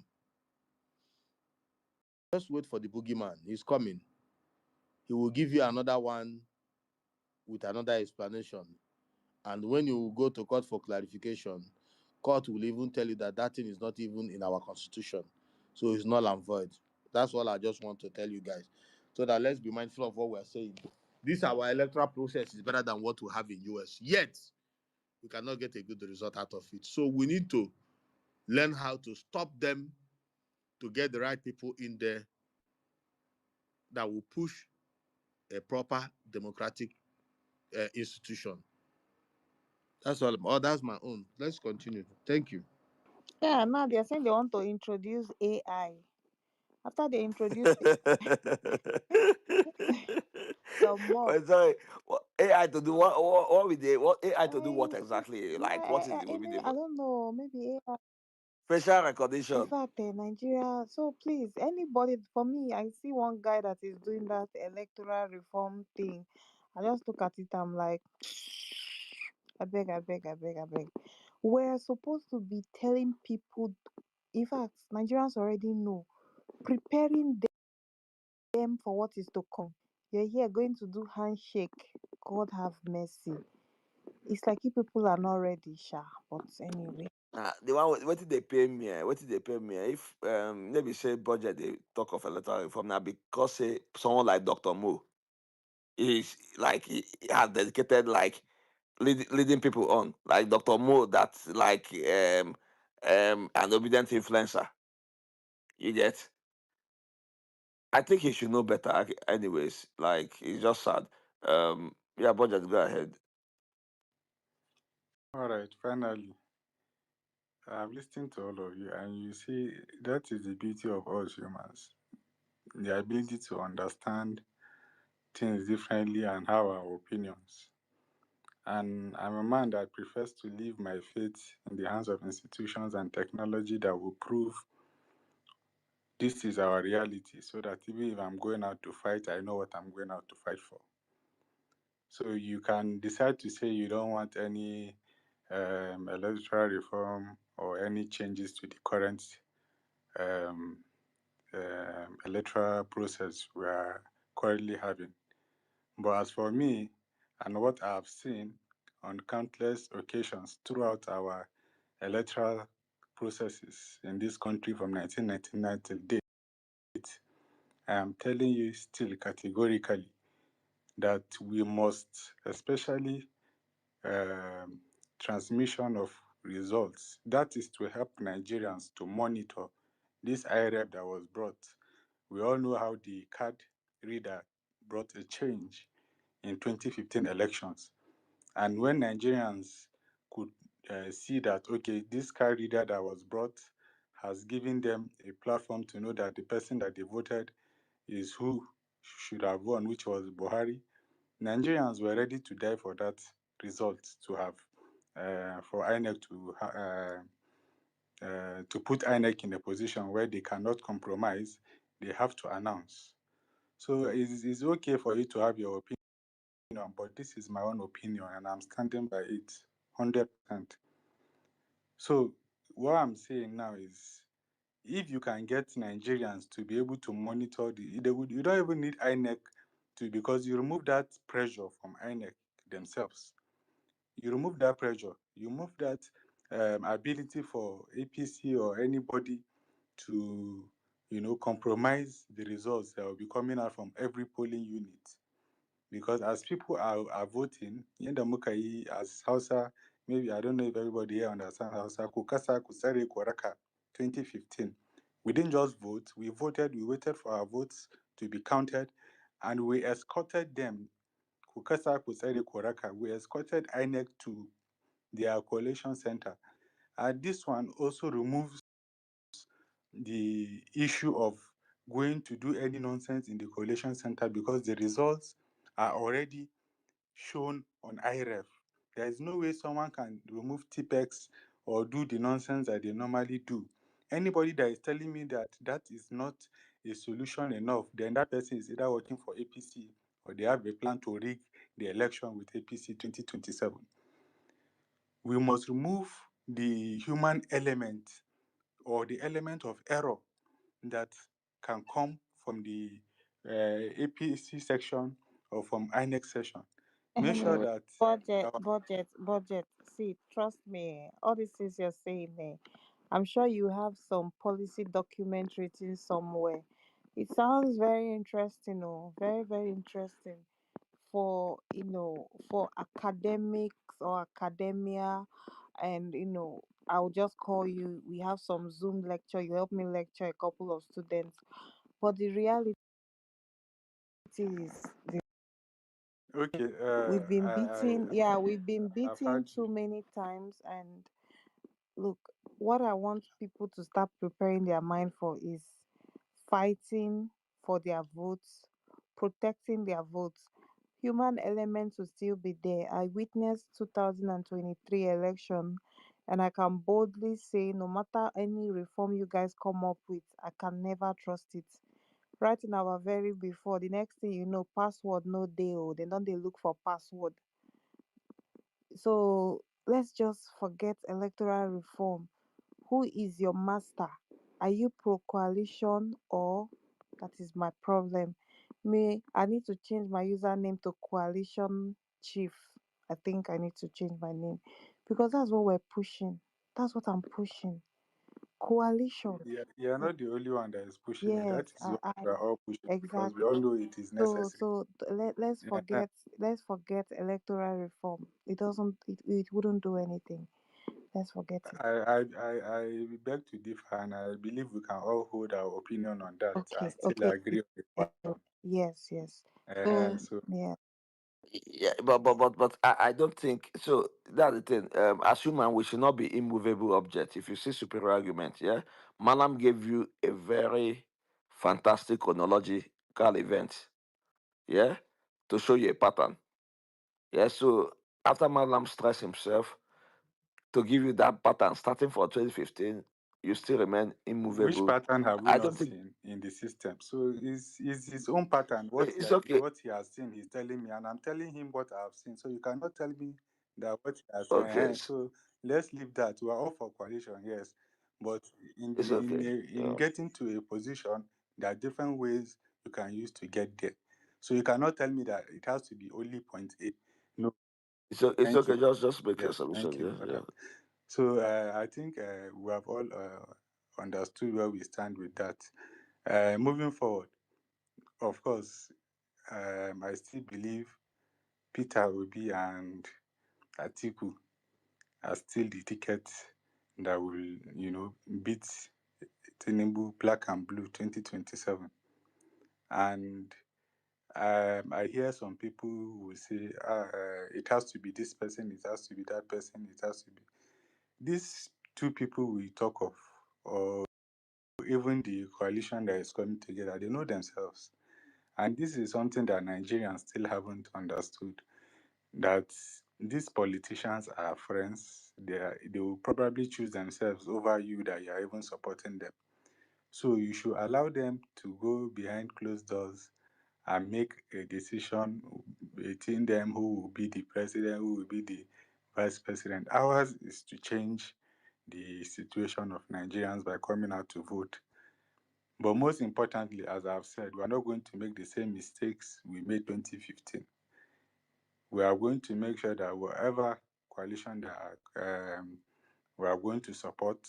just wait for the boogeyman. He's coming. He will give you another one with another explanation. And when you go to court for clarification, court will even tell you that that thing is not even in our constitution. So it's null and void. That's all I just want to tell you guys. So that let's be mindful of what we're saying. This our electoral process is better than what we have in US. Yet we cannot get a good result out of it. So we need to learn how to stop them to get the right people in there that will push a proper democratic institution. That's all. Oh, that's my own. Let's continue. Thank you. yeah, now they're saying they want to introduce AI. After they introduce the more Wait, sorry. What AI to do what we did? What AI to do what I exactly? no Like what is it will be I the don't know, maybe AI. facial In recognition? fact, Nigeria. So please, anybody for me, I see one guy that is doing that electoral reform thing. I just look at it. I'm like, I beg, I beg, I beg, I beg. We're supposed to be telling people. In fact, Nigerians already know, preparing them for what is to come. You're here going to do handshake. God have mercy. It's like you people are not ready, Sha. But anyway. The one what did they pay me? What did they pay me? If maybe say budget they talk of electoral reform now because say someone like Dr. Mo is like he has dedicated leading people on, like Dr. Mo, that's like an obedient influencer. You get? I think he should know better. Anyways, like it's just sad. Yeah, budget. Go ahead. All right, finally, I'm listening to all of you, and you see, that is the beauty of us humans, the ability to understand things differently and have our opinions. And I'm a man that prefers to leave my fate in the hands of institutions and technology that will prove this is our reality, so that even if I'm going out to fight, I know what I'm going out to fight for. So you can decide to say you don't want any electoral reform or any changes to the current um, electoral process we are currently having. But as for me, and what I have seen on countless occasions throughout our electoral processes in this country from 1999 till date, I am telling you still categorically that we must, especially um, transmission of results, that is to help Nigerians to monitor this IREP that was brought. We all know how the card reader brought a change in 2015 elections. And when Nigerians could see that, okay, this card reader that was brought has given them a platform to know that the person that they voted is who should have won, which was Buhari. Nigerians were ready to die for that result to have, for INEC to put INEC in a position where they cannot compromise, they have to announce. So it's okay for you to have your opinion, but this is my own opinion and I'm standing by it 100%. So what I'm saying now is, if you can get Nigerians to be able to monitor you don't even need INEC to, because you remove that pressure from INEC themselves. You remove that pressure, you remove that ability for APC or anybody to, compromise the results that will be coming out from every polling unit. Because as people are voting, yanda muka yi as Hausa, maybe I don't know if everybody here understands Hausa, Kukasa Kusare Kwaraka 2015. We didn't just vote, we voted, we waited for our votes to be counted, and we escorted them, Kukasa Kusare Kwaraka, we escorted INEC to their collation center. And this one also removes the issue of going to do any nonsense in the collation center, because the results are already shown on IREF. There is no way someone can remove TPEX or do the nonsense that they normally do. Anybody that is telling me that that is not a solution enough, then that person is either working for APC or they have a plan to rig the election with APC 2027. We must remove the human element or the element of error that can come from the APC section or from INEX section. Make sure that budget, our budget, budget. See, trust me, all these things you're saying, I'm sure you have some policy document written somewhere. It sounds very interesting, oh, very, very interesting for for academics or academia, and I'll just call you. We have some Zoom lecture. You help me lecture a couple of students, but the reality is okay. we've been beaten. Yeah, we've been I've beaten heard you. too many times. And look, what I want people to start preparing their mind for is fighting for their votes, protecting their votes. Human elements will still be there. I witnessed 2023 election, and I can boldly say no matter any reform you guys come up with, I can never trust it. Right in our very before, the next thing you know, password no dey, oh, they don't they look for password. So let's just forget electoral reform. Who is your master? Are you pro coalition or that is my problem? Me, I need to change my username to coalition chief. I think I need to change my name because that's what we're pushing. That's what I'm pushing. Coalition. You're not the only one that is pushing it. That Yes, is what I we are all pushing because we exactly. all know it is necessary. Let's Yeah. forget electoral reform. It wouldn't do anything. Let's forget it. I beg to differ, and I believe we can all hold our opinion on that and Okay, still okay. agree on the one. Yes, yes. So So yeah. Yeah, but I don't think so. That's the thing. As human, we should not be immovable objects. If you see superior argument, yeah, Malam gave you a very fantastic chronological event, yeah, to show you a pattern. Yeah, so after Malam stressed himself to give you that pattern starting for 2015, you still remain which immovable. pattern have we I not don't think seen in the system? So is his own pattern. it's okay. What he has seen, he's telling me, and I'm telling him what I have seen. So you cannot tell me that what he has seen. Okay, So let's leave that. We are all for coalition, yes, but it's okay. in getting to a position, there are different ways you can use to get there. So you cannot tell me that it has to be only point A. No, It's thank you. okay. Just make a Yes, solution. thank you Yeah, for yeah. that. So I think we have all understood where we stand with that. Moving forward, of course, I still believe Peter Obi and Atiku are still the ticket that will, beat Tinubu Black and Blue 2027. And I hear some people who will say, it has to be this person, it has to be that person, it has to be. These two people we talk of, or even the coalition that is coming together, they know themselves. And this is something that Nigerians still haven't understood, that these politicians are friends. They will probably choose themselves over you that you are even supporting them. So you should allow them to go behind closed doors and make a decision between them who will be the president, who will be the vice president. Ours is to change the situation of Nigerians by coming out to vote. But most importantly, as I've said, we are not going to make the same mistakes we made 2015. We are going to make sure that whatever coalition that we are going to support,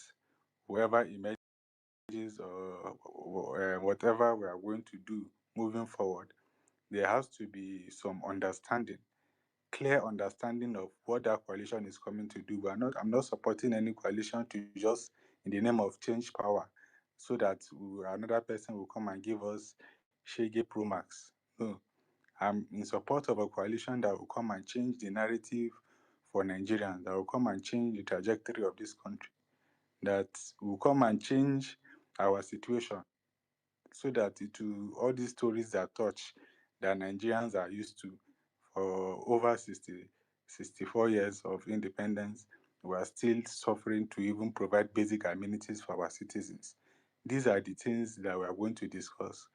whoever emerges or whatever we are going to do moving forward, there has to be some understanding, clear understanding of what that coalition is coming to do. I'm not supporting any coalition to just in the name of change power so that another person will come and give us Shege Pro Max. No, I'm in support of a coalition that will come and change the narrative for Nigerians, that will come and change the trajectory of this country, that will come and change our situation so that it will, all these stories that touch that Nigerians are used to for over 64 years of independence, we are still suffering to even provide basic amenities for our citizens. These are the things that we are going to discuss.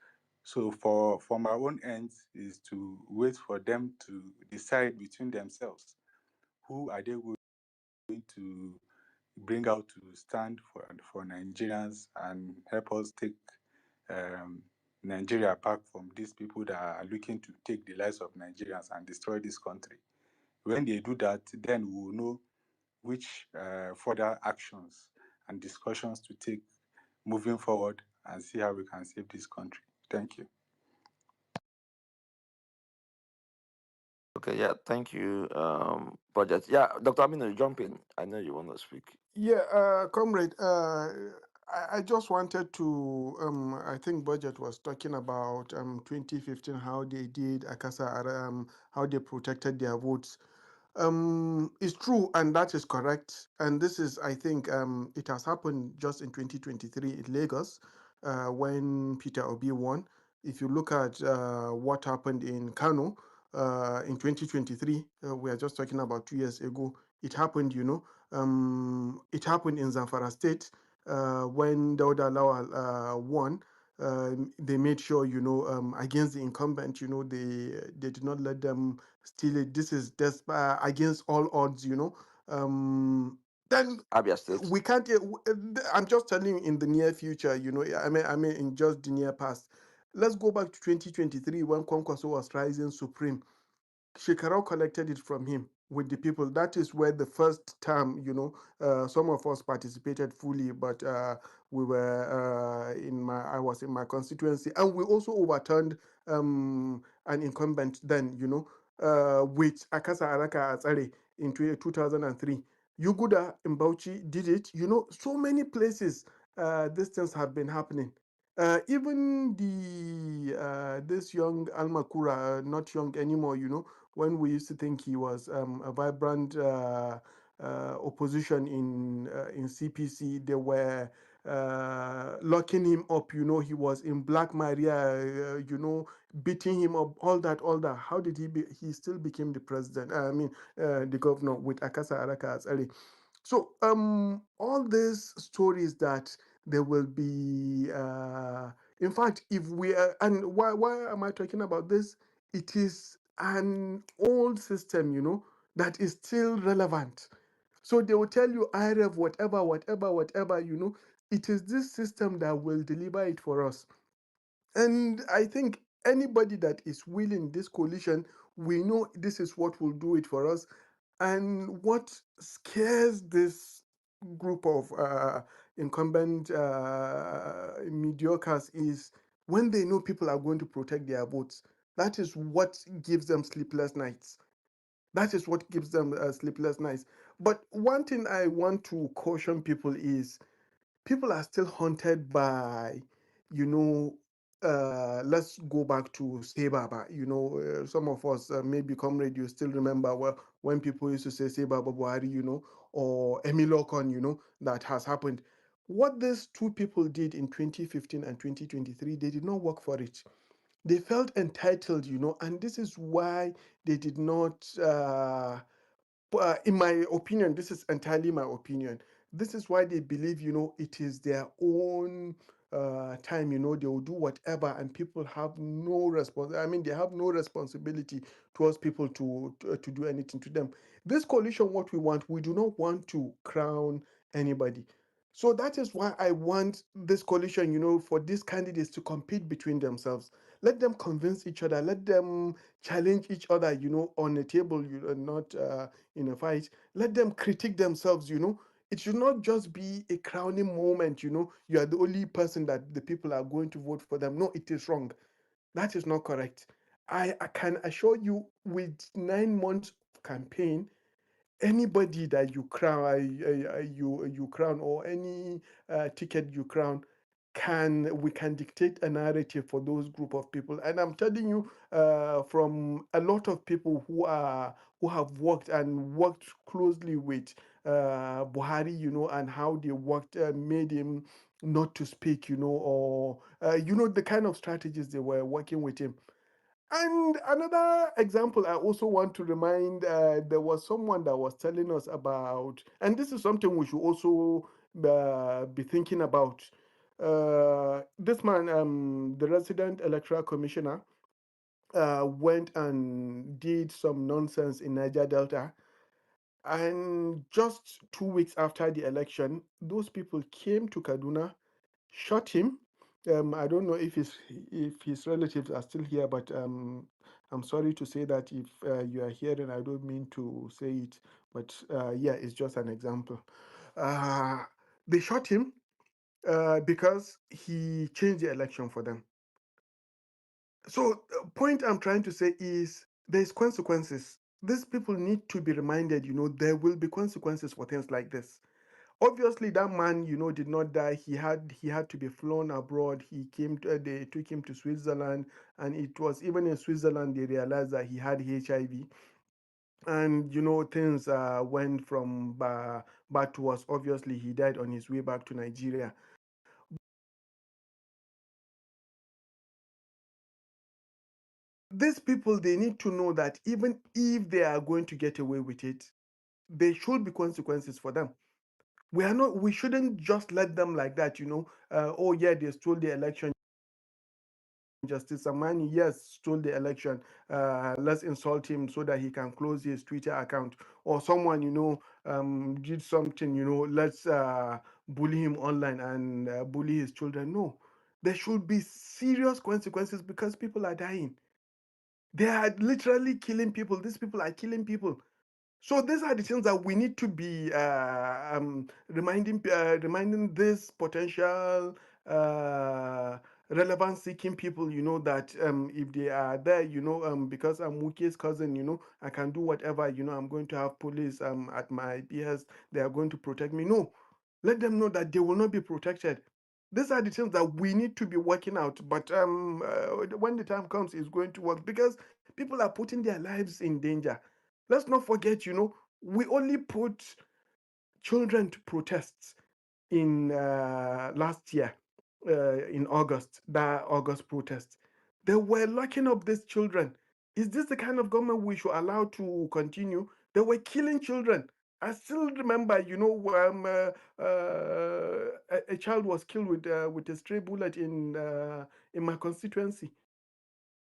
So from our own end is to wait for them to decide between themselves who are they going to bring out to stand for Nigerians and help us take um, Nigeria back from these people that are looking to take the lives of Nigerians and destroy this country. When they do that, then we will know which further actions and discussions to take moving forward and see how we can save this country. Thank you. Okay, yeah, thank you, Budget. Yeah, Dr. Aminu, jump in. I know you want to speak. Yeah, comrade, I just wanted to, I think Budget was talking about 2015, how they did Akasa, how they protected their votes. It's true, and that is correct. And this is, I think, it has happened just in 2023 in Lagos when Peter Obi won. If you look at what happened in Kano in 2023, we are just talking about 2 years ago, it happened, it happened in Zamfara State when Dauda Lawal won. They made sure, against the incumbent, they did not let them steal it. This is against all odds, Then Abia State. we can't. I'm just telling you, in the near future, I mean, in just the near past. Let's go back to 2023 when Kwankwaso was rising supreme. Shekarau collected it from him. with the people. That is where the first term, some of us participated fully, but we were I was in my constituency, and we also overturned an incumbent then, with Akasa Araka Azare in 2003. Yuguda in Bauchi did it. So many places these things have been happening. Even the this young Almakura, not young anymore, when we used to think he was a vibrant opposition in CPC, they were locking him up. He was in Black Maria. Beating him up, all that, all that. How did he be? He still became the president. I mean, the governor with Akasa Araka as early. So all these stories that there will be, in fact, if we are, and why am I talking about this? It is an old system, that is still relevant. So they will tell you IREV, whatever, whatever, whatever, It is this system that will deliver it for us. And I think anybody that is willing this coalition, we know this is what will do it for us. And what scares this group of incumbent mediocres is when they know people are going to protect their votes. That is what gives them sleepless nights. That is what gives them sleepless nights. But one thing I want to caution people is people are still haunted by, you know, let's go back to Say Baba. Some of us, maybe comrade, you still remember when people used to say Baba Buhari, or Emilokon, that has happened. What these two people did in 2015 and 2023, they did not work for it. They felt entitled, and this is why they did not. In my opinion, this is entirely my opinion. This is why they believe, it is their own time. They will do whatever, and people have no I mean, they have no responsibility towards people to do anything to them. This coalition, what we want, we do not want to crown anybody. So that is why I want this coalition, for these candidates to compete between themselves. Let them convince each other. Let them challenge each other, on a table, not in a fight. Let them critique themselves. It should not just be a crowning moment. You are the only person that the people are going to vote for them. No, it is wrong. That is not correct. I can assure you, with 9 months of campaign, anybody that you crown, you crown, or any ticket you crown, we can dictate a narrative for those group of people. And I'm telling you, from a lot of people who have worked closely with Buhari, and how they worked, made him not to speak, or the kind of strategies they were working with him. And another example, I also want to remind, there was someone that was telling us about, and this is something we should also be thinking about. This man, the resident electoral commissioner, went and did some nonsense in Niger Delta. And just 2 weeks after the election, those people came to Kaduna, shot him. I don't know if his relatives are still here, but I'm sorry to say that if you are hearing, I don't mean to say it, but yeah, it's just an example. Uh, they shot him because he changed the election for them. So, point I'm trying to say is there's consequences. These people need to be reminded, there will be consequences for things like this. Obviously, that man, did not die. He had to be flown abroad. They took him to Switzerland, and it was even in Switzerland they realized that he had HIV. And things went from bad to worse. Obviously, he died on his way back to Nigeria. These people, they need to know that even if they are going to get away with it, there should be consequences for them. We shouldn't just let them like that. Oh yeah, they stole the election. Justice Amani, yes, stole the election. Let's insult him so that he can close his Twitter account. Or someone, did something, let's bully him online and bully his children. No, there should be serious consequences because people are dying. They are literally killing people. These people are killing people. So these are the things that we need to be reminding this potential uh, relevance seeking people, that if they are there, because I'm Muki's cousin, I can do whatever, I'm going to have police at my behest, they are going to protect me. No, let them know that they will not be protected. These are the things that we need to be working out. But when the time comes, it's going to work because people are putting their lives in danger. Let's not forget, we only put children to protests in last year, in August, that August protest. They were locking up these children. Is this the kind of government we should allow to continue? They were killing children. I still remember, a child was killed with a stray bullet in my constituency,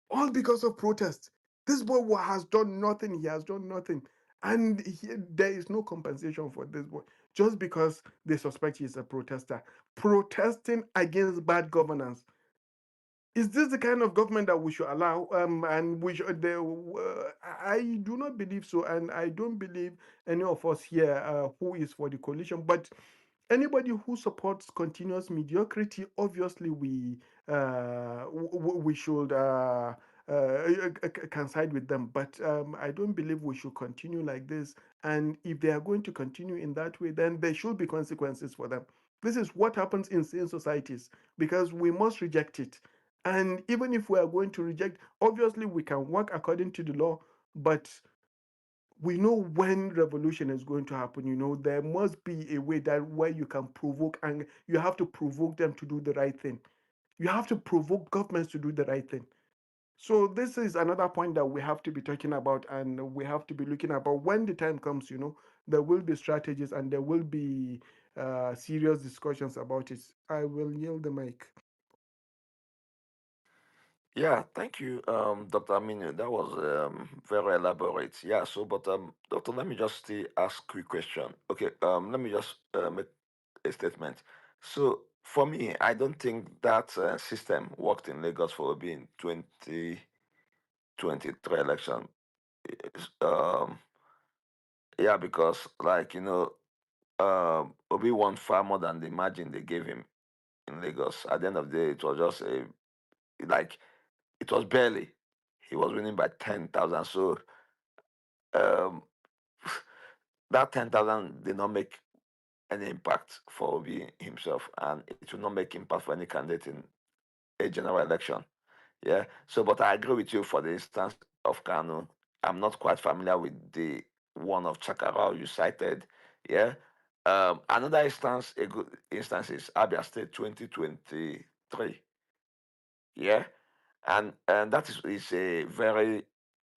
all because of protest. This boy has done nothing. He has done nothing. And there is no compensation for this boy just because they suspect he's a protester. Protesting against bad governance. Is this the kind of government that we should allow? And we should, I do not believe so. And I don't believe any of us here who is for the coalition. But anybody who supports continuous mediocrity, obviously we should can side with them. But I don't believe we should continue like this. And if they are going to continue in that way, then there should be consequences for them. This is what happens in sane societies because we must reject it. And even if we are going to reject, obviously we can work according to the law, but we know when revolution is going to happen. There must be a way that where you can provoke, and you have to provoke them to do the right thing. You have to provoke governments to do the right thing. So this is another point that we have to be talking about, and we have to be looking about when the time comes. There will be strategies and there will be serious discussions about it. I will yield the mic. Yeah, thank you, Dr. Aminu. That was very elaborate. Yeah, so, but Doctor, let me just still ask quick question. Okay, let me just make a statement. So, for me, I don't think that system worked in Lagos for being 2023 election. Um, yeah, because Obi won far more than the margin they gave him in Lagos. At the end of the day, it was just like it was barely. He was winning by 10,000. So um, that 10,000 did not make any impact for Obi himself, and it will not make impact for any candidate in a general election. Yeah. So, but I agree with you for the instance of Kanu. I'm not quite familiar with the one of Chakarao you cited. Yeah. Another instance, a good instance is Abia State 2023. Yeah. And that is a very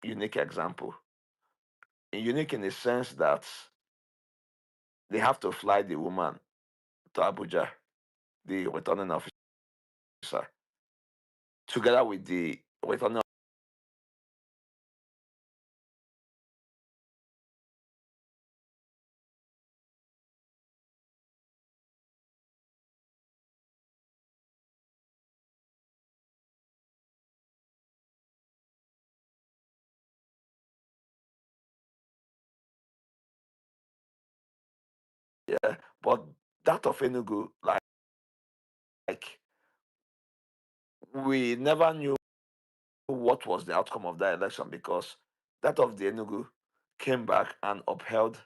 unique example. Unique in the sense that they have to fly the woman to Abuja, the returning officer, together with the returning officer. But that of Enugu, like we never knew what was the outcome of that election because that of the Enugu came back and upheld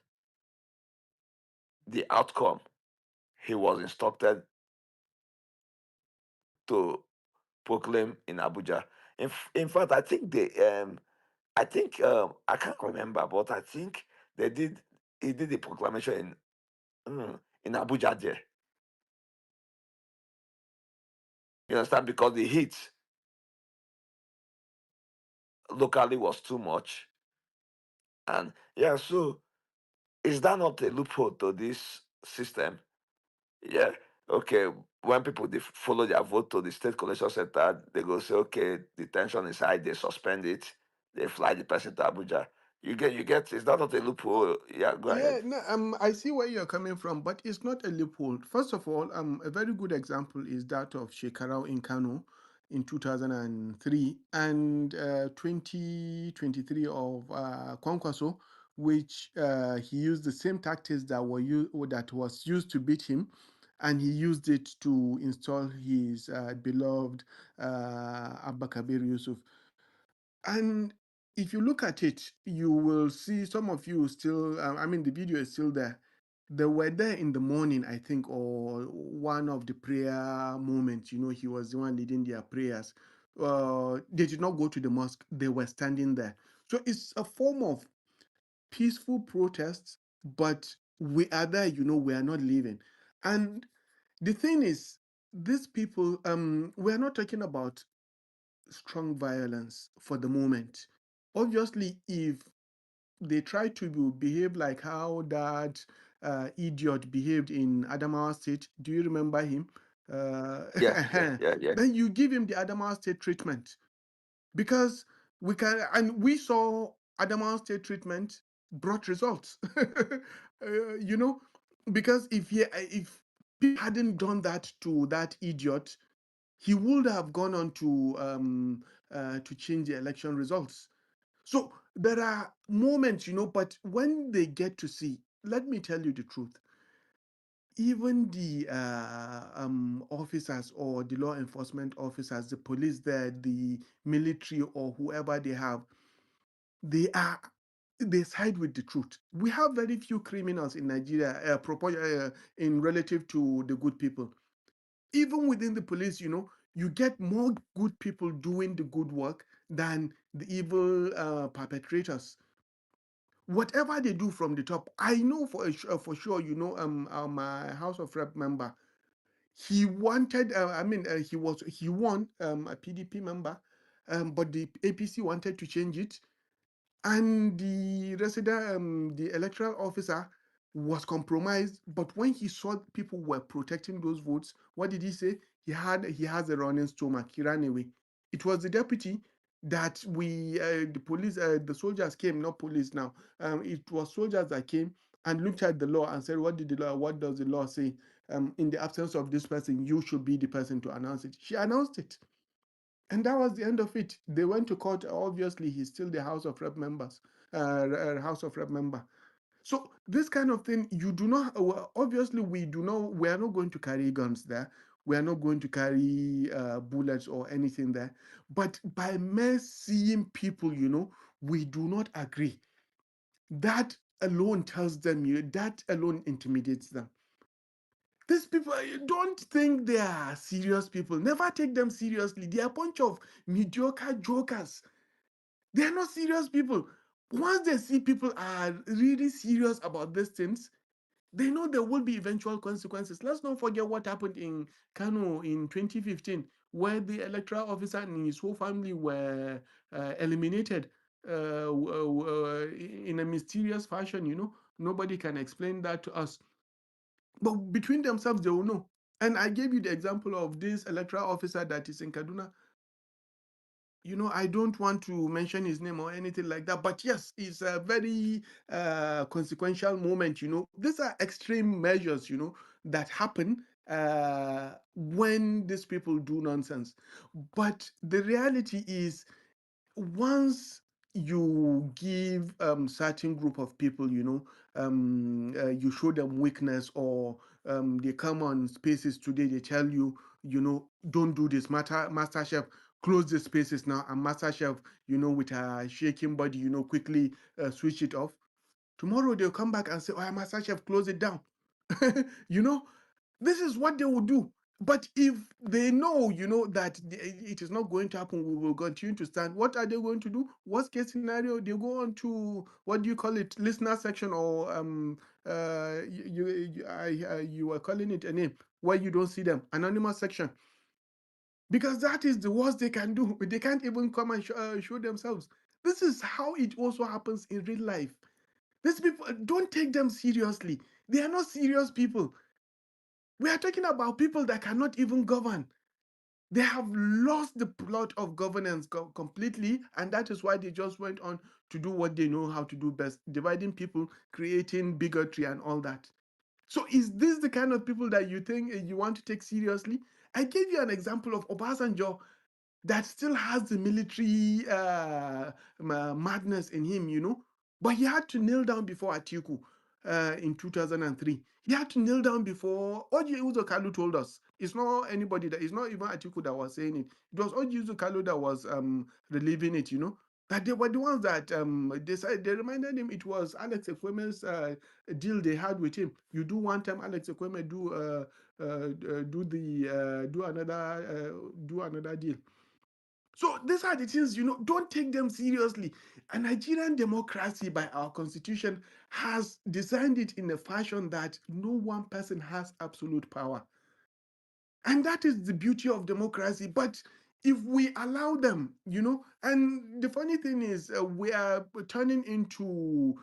the outcome he was instructed to proclaim in Abuja. In fact, I think I can't remember, but I think they did he did the proclamation in Abuja there. You understand? Because the heat locally was too much. And yeah, so is that not a loophole to this system? Yeah. Okay. When people they follow their vote to the state collection center, they go say, okay, the tension is high, they suspend it, they fly the person to Abuja. You get, is that not a loophole? Yeah, go Yeah, ahead. no, I see where you're coming from, but it's not a loophole. First of all, a very good example is that of Shekarau in Kano. in 2003, and 2023 of Kwankwaso, which he used the same tactics that was used to beat him, and he used it to install his beloved Abba Kabir Yusuf. And if you look at it, you will see some of you still, I mean, the video is still there. They were there in the morning, I think, or one of the prayer moments. He was the one leading their prayers. They did not go to the mosque, they were standing there. So it's a form of peaceful protest, but we are there, we are not leaving. And the thing is, these people, we're not talking about strong violence for the moment. Obviously, if they try to behave like how that idiot behaved in Adamawa State, do you remember him? Yeah, yeah, yeah, yeah. Then you give him the Adamawa State treatment, because we saw Adamawa State treatment brought results. You know, because if people hadn't done that to that idiot, he would have gone on to change the election results. So there are moments, but when they get to see, let me tell you the truth, even the officers or the law enforcement officers, the police there, the military or whoever they have, they are they side with the truth. We have very few criminals in Nigeria, in relative to the good people. Even within the police, you get more good people doing the good work than the evil perpetrators. Whatever they do from the top, I know for sure, my House of Rep member, he wanted, he won, a PDP member, but the APC wanted to change it, and the electoral officer was compromised. But when he saw people were protecting those votes, what did he say? He has a running stomach. He ran away. It was the deputy that the police, the soldiers came, not police now. It was soldiers that came and looked at the law and said, what does the law say? In the absence of this person, you should be the person to announce it. She announced it. And that was the end of it. They went to court. Obviously, he's still the House of Rep member. So this kind of thing, you do not. Obviously, we do not. We are not going to carry guns there. We are not going to carry bullets or anything there. But by mere seeing people, we do not agree. That alone tells them. That alone intimidates them. These people, don't think they are serious people. Never take them seriously. They are a bunch of mediocre jokers. They are not serious people. Once they see people are really serious about these things, they know there will be eventual consequences. Let's not forget what happened in Kano in 2015, where the electoral officer and his whole family were eliminated in a mysterious fashion. Nobody can explain that to us. But between themselves, they will know. And I gave you the example of this electoral officer that is in Kaduna. I don't want to mention his name or anything like that, but yes, it's a very consequential moment. These are extreme measures, that happen when these people do nonsense. But the reality is, once you give certain group of people, you show them weakness, or they come on spaces today, they tell you, don't do this. Master Chef, close the spaces now, and Master Chef, with a shaking body, quickly switch it off. Tomorrow they'll come back and say, oh, Master Chef, close it down. you know this is what they will do. But if they know, that it is not going to happen, we will continue to stand. What are they going to do? Worst case scenario, they go on to, what do you call it, listener section, or you were calling it a name where you don't see them, anonymous section, because that is the worst they can do. They can't even come and show themselves. This is how it also happens in real life. These people, don't take them seriously. They are not serious people. We are talking about people that cannot even govern. They have lost the plot of governance completely, and that is why they just went on to do what they know how to do best, dividing people, creating bigotry and all that. So is this the kind of people that you think you want to take seriously? I gave you an example of Obasanjo. that still has the military madness in him, But he had to kneel down before Atiku in 2003. He had to kneel down before Oji Uzo told us. It's not anybody that, it's not even Atiku that was saying it. It was Oji Uzo that was relieving it, That they were the ones that decided, they reminded him it was Alex Ekweme's deal they had with him. You do one time, Alex Ekweme do another deal. So these are the things, don't take them seriously. A Nigerian democracy, by our constitution, has designed it in a fashion that no one person has absolute power. And that is the beauty of democracy. But if we allow them, and the funny thing is, we are turning into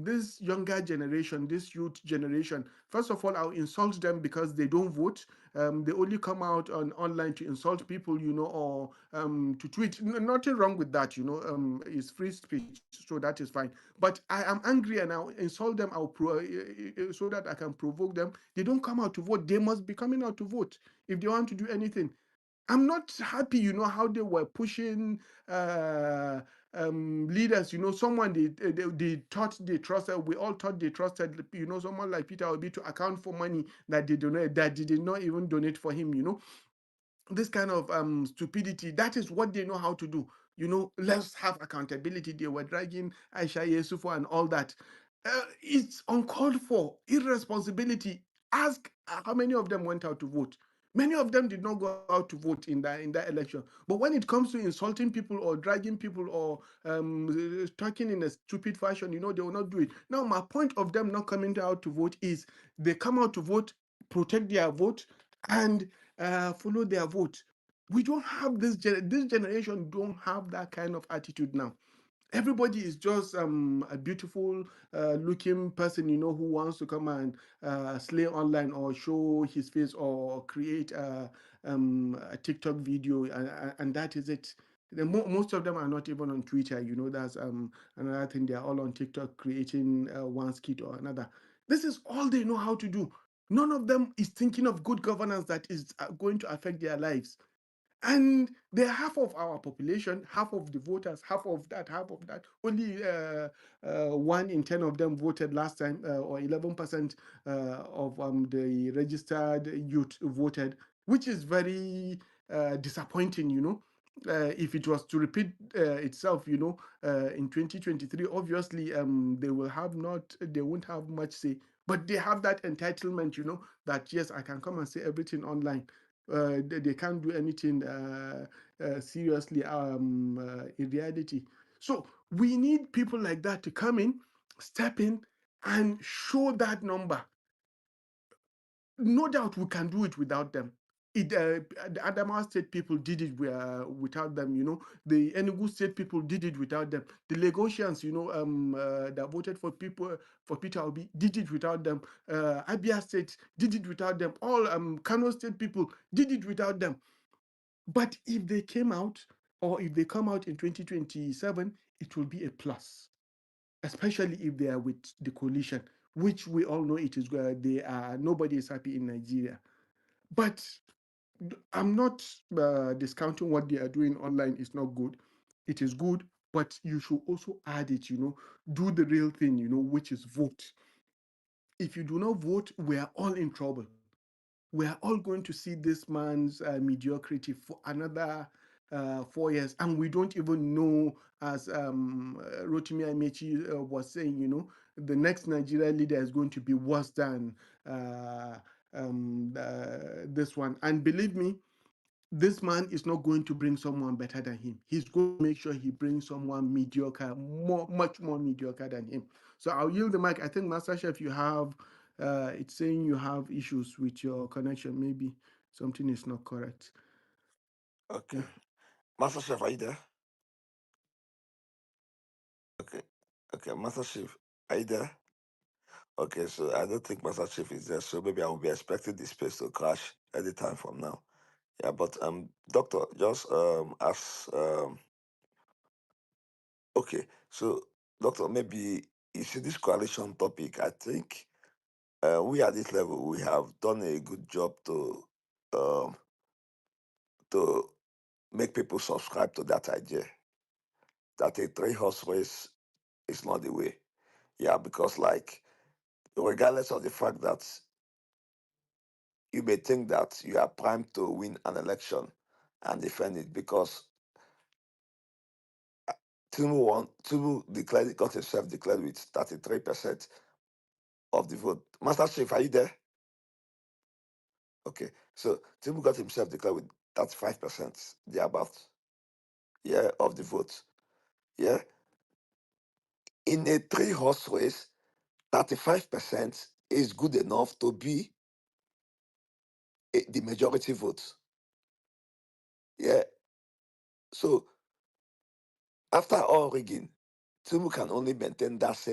this younger generation, this youth generation. First of all, I'll insult them because they don't vote. They only come out on online to insult people, or to tweet. Nothing wrong with that, it's free speech, so that is fine. But I am angry and I'll insult them. So that I can provoke them. They don't come out to vote. They must be coming out to vote if they want to do anything. I'm not happy, how they were pushing leaders, someone they thought they trusted, we all thought they trusted, someone like Peter Obi to account for money that they donate, that they did not even donate for him, this kind of stupidity. That is what they know how to do. Let's have accountability. They were dragging Aisha Yesufu and all that. It's uncalled for. Irresponsibility. Ask how many of them went out to vote. Many of them did not go out to vote in that election. But when it comes to insulting people or dragging people or talking in a stupid fashion, they will not do it. Now, my point of them not coming out to vote is they come out to vote, protect their vote, and follow their vote. We don't have this generation don't have that kind of attitude now. Everybody is just a beautiful looking person, who wants to come and slay online or show his face or create a TikTok video, and that is it. Most of them are not even on Twitter, that's another thing. They're all on TikTok creating one skit or another. This is all they know how to do. None of them is thinking of good governance that is going to affect their lives. And they're half of our population, half of the voters, half of that, half of that. Only 1 in 10 of them voted last time, or 11% of the registered youth voted, which is very disappointing, if it was to repeat itself, in 2023, obviously they won't have much say, but they have that entitlement, that yes, I can come and say everything online. They can't do anything seriously in reality. So we need people like that to come in, step in, and show that number. No doubt we can do it without them. The Adamawa State people did it without them, The Enugu State people did it without them. The Lagosians, that voted for Peter Obi did it without them. Abia State did it without them. All Kano State people did it without them. But if they came out, or if they come out in 2027, it will be a plus, especially if they are with the coalition, which we all know it is they are. Nobody is happy in Nigeria. But I'm not discounting what they are doing online is not good. It is good, but you should also add it, do the real thing, which is vote. If you do not vote, we are all in trouble. We are all going to see this man's mediocrity for another 4 years, and we don't even know, as Rotimi Amechi was saying, the next Nigeria leader is going to be worse than this one. And believe me, this man is not going to bring someone better than him. He's going to make sure he brings someone mediocre, much more mediocre than him. So I'll yield the mic. I think Master Chef, you have, it's saying you have issues with your connection. Maybe something is not correct. Okay. Yeah. Master Chef, are you there? Okay. Okay, Master Chief, are you there? Okay, so I don't think Master Chief is there, so maybe I will be expecting this space to crash any time from now. Yeah, but Doctor, just ask okay, so Doctor, maybe you see this coalition topic, I think we at this level we have done a good job to um to make people subscribe to that idea that a three-horse race is not the way. Yeah, because like regardless of the fact that you may think that you are primed to win an election and defend it because Tinubu declared got himself declared with 33% of the vote. Master Chief, are you there? Okay. So Tinubu got himself declared with 35%, thereabout, yeah, of the vote. Yeah. In a three-horse race, 35% is good enough to be the majority vote. Yeah. So after all rigging, Tinubu can only maintain that same